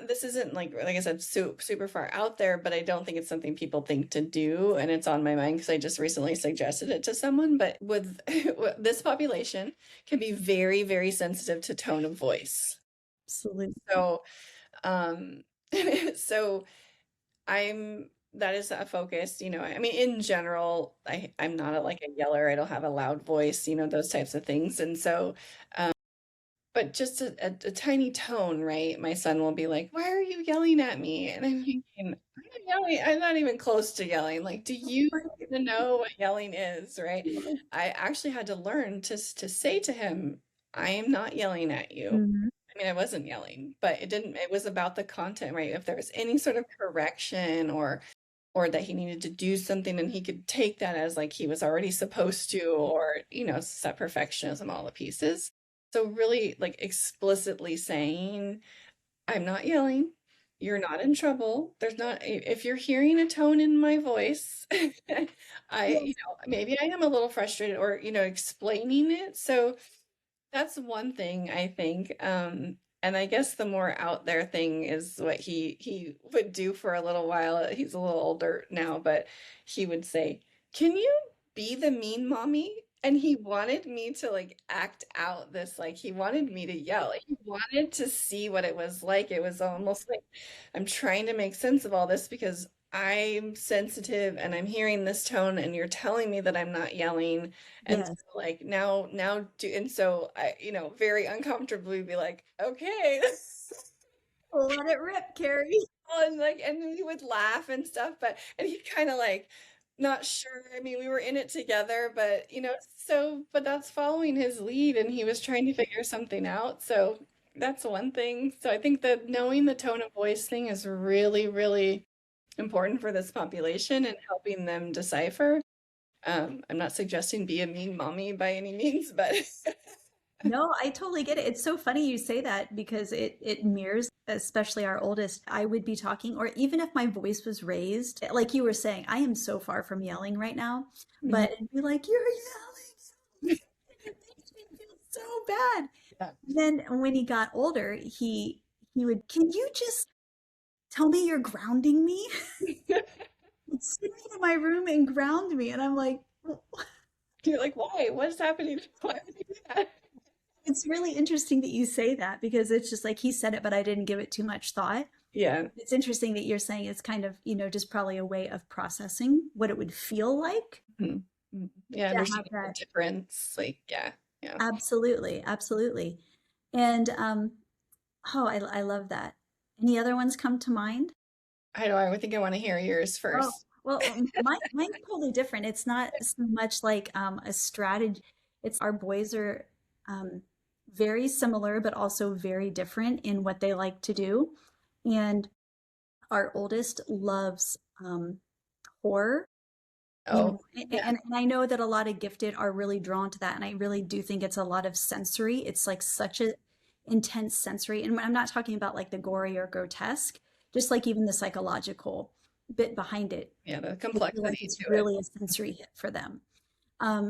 this isn't, like I said, super far out there, but I don't think it's something people think to do, and it's on my mind because I just recently suggested it to someone. But with this population can be very, very sensitive to tone of voice. Absolutely. So, um, so that is a focus, I mean, in general, I'm not like a yeller. I don't have a loud voice, those types of things. And so, but just a tiny tone, right? My son will be like, "Why are you yelling at me?" And I'm thinking, "I'm not yelling. I'm not even close to yelling. Like, do you even know what yelling is?" Right? I actually had to learn to say to him, "I am not yelling at you." Mhm. I mean, I wasn't yelling, but it was about the content, right? If there was any sort of correction, or that he needed to do something, and he could take that as like he was already supposed to, or, set perfectionism, all the pieces. So really, like, explicitly saying, I'm not yelling, you're not in trouble, there's not if you're hearing a tone in my voice, Yes. maybe I am a little frustrated, or, explaining it. So that's one thing, I think. And I guess the more out there thing is what he would do for a little while. He's a little older now, but he would say, "Can you be the mean mommy?" And he wanted me to, like, act out this, like, he wanted me to yell. Like, he wanted to see what it was like. It was almost like I'm trying to make sense of all this because I'm sensitive and I'm hearing this tone and you're telling me that I'm not yelling. And so Yes. like now do, and so I, very uncomfortably be like, okay. Let it rip, Carrie. And like, and we would laugh and stuff, and he kind of like, not sure. I mean, we were in it together, but but that's following his lead and he was trying to figure something out. So that's one thing. So I think that knowing the tone of voice thing is really, really important for this population and helping them decipher. I'm not suggesting be a mean mommy by any means, but No, I totally get it. It's so funny you say that because it mirrors, especially our oldest. I would be talking, or even if my voice was raised, like you were saying, I am so far from yelling right now, Mhm. but it'd be like, you're yelling. It makes me feel so bad. Yeah. Then when he got older, he would, can you just tell me you're grounding me? He'd send me to my room and ground me. And I'm like, "Well, You're like, why? What's happening? Why would you do that? it's really interesting that you say that because it's just like he said it, but I didn't give it too much thought. Yeah. It's interesting that you're saying it's kind of, just probably a way of processing what it would feel like Mhm. Mhm. Yeah, to have understanding the that. difference. Like, yeah, yeah. Absolutely, absolutely. And oh, I love that. Any other ones come to mind? I know. I think I want to hear yours Oh, first. well, mine's totally different. It's not so much like a strategy. It's our boys are um, very similar, but also very different in what they like to do. And our oldest loves horror. Oh, yeah. And I know that a lot of gifted are really drawn to that, and I really do think it's a lot of sensory. It's like such a intense sensory, and I'm not talking about like the gory or grotesque, just like even the psychological bit behind it. Yeah, the I feel like complexity it's to it. really a sensory hit for them.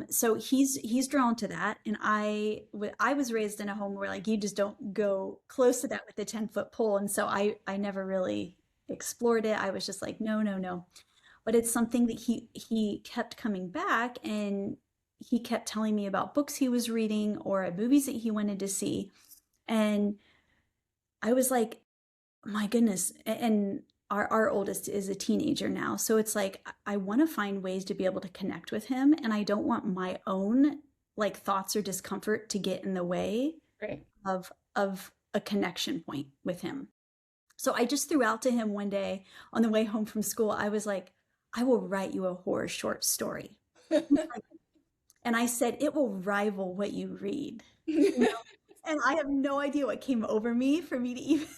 So he's drawn to that, and I was raised in a home where like you just don't go close to that with a 10-foot pole, and so I never really explored it. I was just like no, no, no. But it's something that he kept coming back, and he kept telling me about books he was reading or movies that he wanted to see, and I was like, my goodness. And our oldest is a teenager now. So it's like I want to find ways to be able to connect with him. And I don't want my own like thoughts or discomfort to get in the way Right. of a connection point with him. So I just threw out to him one day on the way home from school, I was like, I will write you a horror short story. And I said, it will rival what you read. You know? And I have no idea what came over me for me to even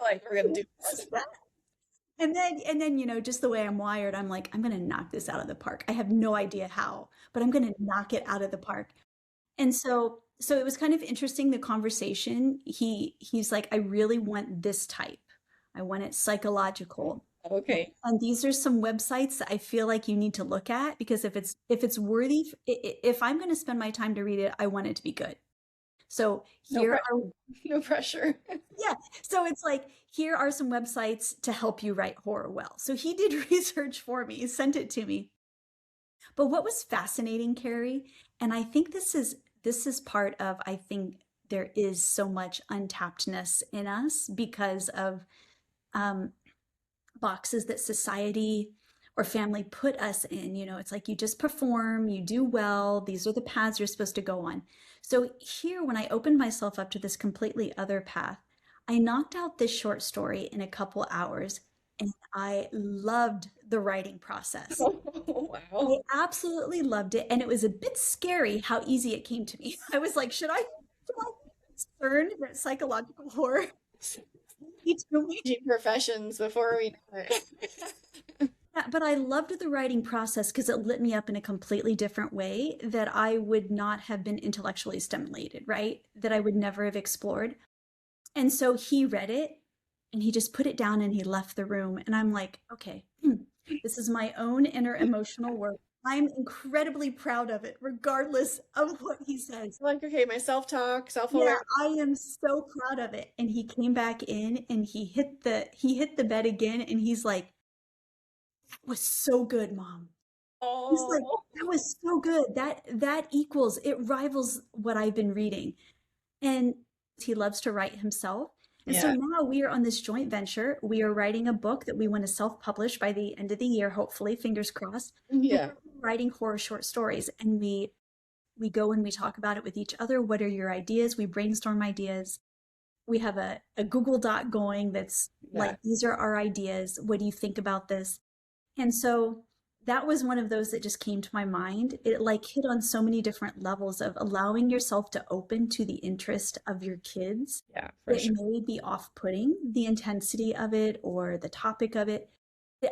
Like, we're gonna do say this. that. And then, just the way I'm wired, I'm like, I'm gonna knock this out of the park. I have no idea how, but I'm gonna knock it out of the park. And so it was kind of interesting the conversation. He's like, I really want this type. I want it psychological. Okay. And these are some websites that I feel like you need to look at because if it's worthy, if I'm going to spend my time to read it, I want it to be good. So No here pressure. are No pressure. yeah. So it's like, here are some websites to help you write horror well. So he did research for me, sent it to me. But what was fascinating, Carrie, and I think this is part of I think there is so much untappedness in us because of um, boxes that society or family put us in. It's like you just perform, you do well, these are the paths you're supposed to go on. So here, when I opened myself up to this completely other path, I knocked out this short story in a couple hours, and I loved the writing process. I Wow. absolutely loved it, and it was a bit scary how easy it came to me. I was like, should I be concerned that psychological horror came to me? Changing professions before we know it. Yeah, but I loved the writing process because it lit me up in a completely different way that I would not have been intellectually stimulated, right? That I would never have explored. And so he read it and he just put it down and he left the room. And I'm like, okay, this is my own inner emotional work. I'm incredibly proud of it, regardless of what he says. Like, okay, my self-talk, Yeah, self-aware. I am so proud of it. And he came back in and he hit the bed again and he's like, that was so good, Mom. He's like, Oh, that was so good. That equals, it rivals what I've been reading. And he loves to write himself. And so Yeah. now we are on this joint venture. We are writing a book that we want to self-publish by the end of the year, hopefully, fingers crossed. And Yeah. we're writing horror short stories, and we go and we talk about it with each other. What are your ideas? We brainstorm ideas. We have a Google Doc going that's Yeah. like, these are our ideas. What do you think about this? And so that was one of those that just came to my mind. It like hit on so many different levels of allowing yourself to open to the interest of your kids. Yeah, for It sure. may be off-putting, the intensity of it or the topic of it.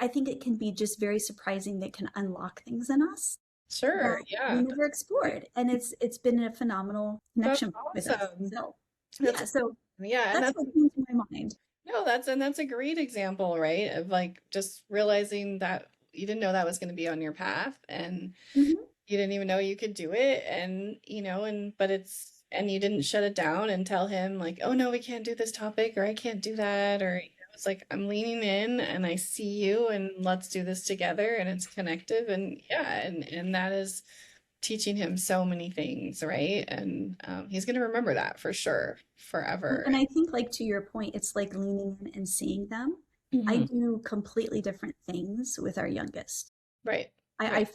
I think it can be just very surprising that can unlock things in us Sure. that we Yeah. never explored. And it's been a phenomenal That's connection with us. awesome. So That's yeah, so yeah, and that's that's what came to my mind. no, that's a great example, right? Of like just realizing that you didn't know that was going to be on your path and Mhm. you didn't even know you could do it and but it's and you didn't shut it down and tell him like, "Oh no, we can't do this topic or I can't do that," or it's like I'm leaning in and I see you and let's do this together and it's connective and yeah, and that is teaching him so many things, right? And he's going to remember that for sure forever. And I think, like, to your point, it's like leaning in and seeing them. I Mhm. do completely different things with our youngest. Right. I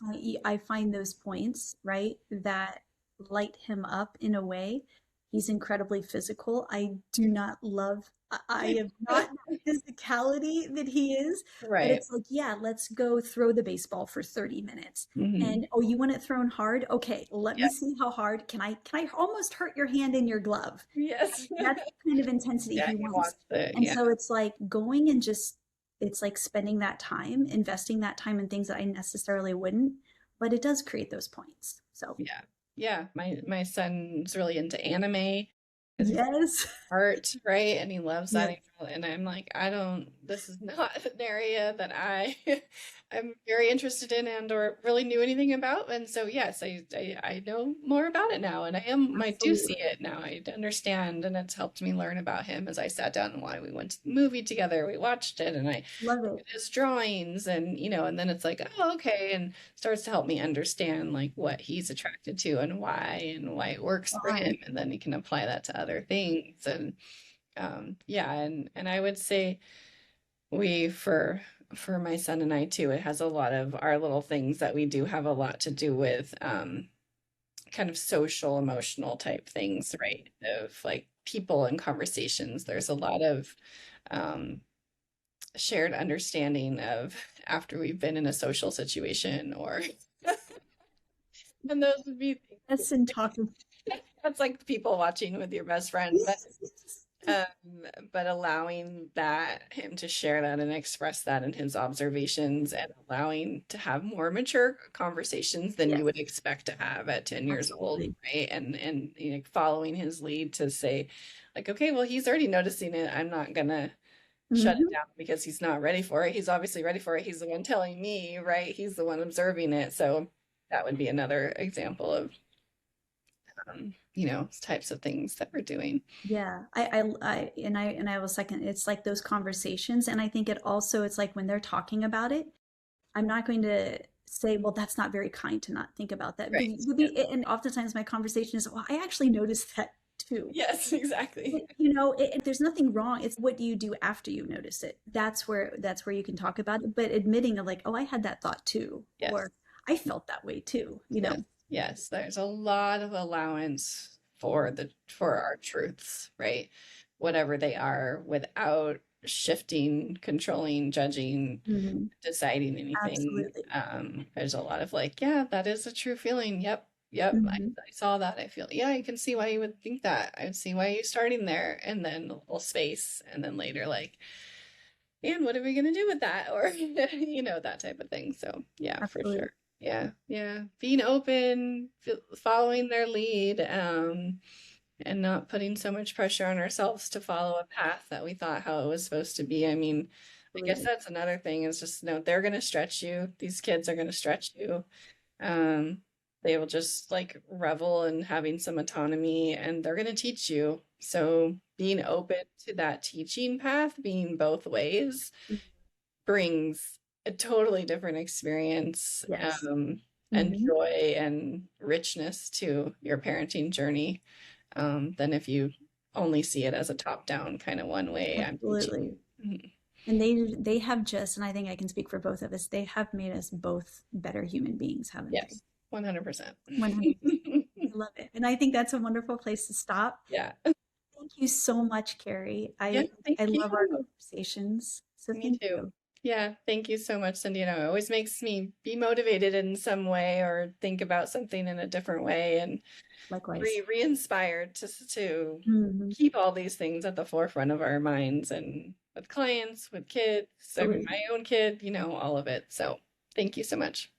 Right. find those points, right, that light him up in a way. He's incredibly physical. I do not love, I am not the physicality that he is, but Right. it's like, yeah, let's go throw the baseball for 30 minutes. Mhm. And oh, you want it thrown hard? Okay, let me Yeah. see how hard. Can I almost hurt your hand in your glove? Yes. That's the kind of intensity Yeah, he he wants. wants it. And Yeah. so it's like going and just, it's like spending that time, investing that time in things that I necessarily wouldn't, but it does create those points. So, Yeah. Yeah. My son's really into anime because he's yes. art, right? And he loves that. Yes. And I'm like, this is not an area that I'm very interested in and or really knew anything about. And so, yes, I know more about it now and I do see Absolutely. it now. I understand. And it's helped me learn about him as I sat down and why we went to the movie together. We watched it and I Love looked it. at his drawings and then it's like, oh, okay. And starts to help me understand like what he's attracted to and why it works for him. Fun. And then he can apply that to other things. And yeah, and I would say we for my son and I too, it has a lot of our little things that we do have a lot to do with kind of social emotional type things, right? Of like people and conversations. There's a lot of um shared understanding of after we've been in a social situation or and those would be That's in talking. that's like people watching with your best friend, but allowing that him to share that and express that in his observations and allowing to have more mature conversations than you Yes, would expect to have at 10 years old, absolutely. right? And following his lead to say like, okay, well, he's already noticing it. I'm not gonna shut it Hmm. down because he's not ready for it. He's obviously ready for it. He's the one telling me, right? He's the one observing it. So that would be another example of types of things that we're doing. Yeah, I will second. It's like those conversations, and I think it also it's like when they're talking about it, I'm not going to say, well, that's not very kind to not think about that. Right. And oftentimes my conversation is, well, I actually noticed that too. Yes, exactly. There's nothing wrong. It's what do you do after you notice it? That's where you can talk about it. But admitting of like, oh, I had that thought too, Yes. or I felt that way too. Yes. Yes. There's a lot of allowance for our truths, right? Whatever they are, without shifting, controlling, judging, Mhm. deciding anything. Absolutely. There's a lot of like, yeah, that is a true feeling. Yep. Yep. Mhm. I saw that. I feel, yeah, I can see why you would think that. I would see why you're starting there. And then a little space. And then later, like, and what are we going to do with that? Or, that type of thing. So, yeah, for Absolutely. sure. Yeah. Yeah. Being open, following their lead, and not putting so much pressure on ourselves to follow a path that we thought how it was supposed to be. I mean, I guess Absolutely. that's another thing is just, they're going to stretch you. These kids are going to stretch you. Um, they will just like revel in having some autonomy and they're going to teach you. So being open to that teaching path, being both ways, brings a totally different experience, Yes. and Hmm. joy and richness to your parenting journey, than if you only see it as a top down kind of one way. I'm teaching. Absolutely. Mhm. And they have just, and I think I can speak for both of us, they have made us both better human beings, haven't they? Yes, 100%. 100%. I love it. And I think that's a wonderful place to stop. Yeah. Thank you so much, Carrie. Yeah, thank I you. love our conversations. So Me thank too. you. Yeah, thank you so much, Cindy. You know, it always makes me be motivated in some way or think about something in a different way and Likewise. re-inspired to Mhm. keep all these things at the forefront of our minds and with clients, with kids, I mean, Absolutely. my own kid, you know, all of it. So thank you so much.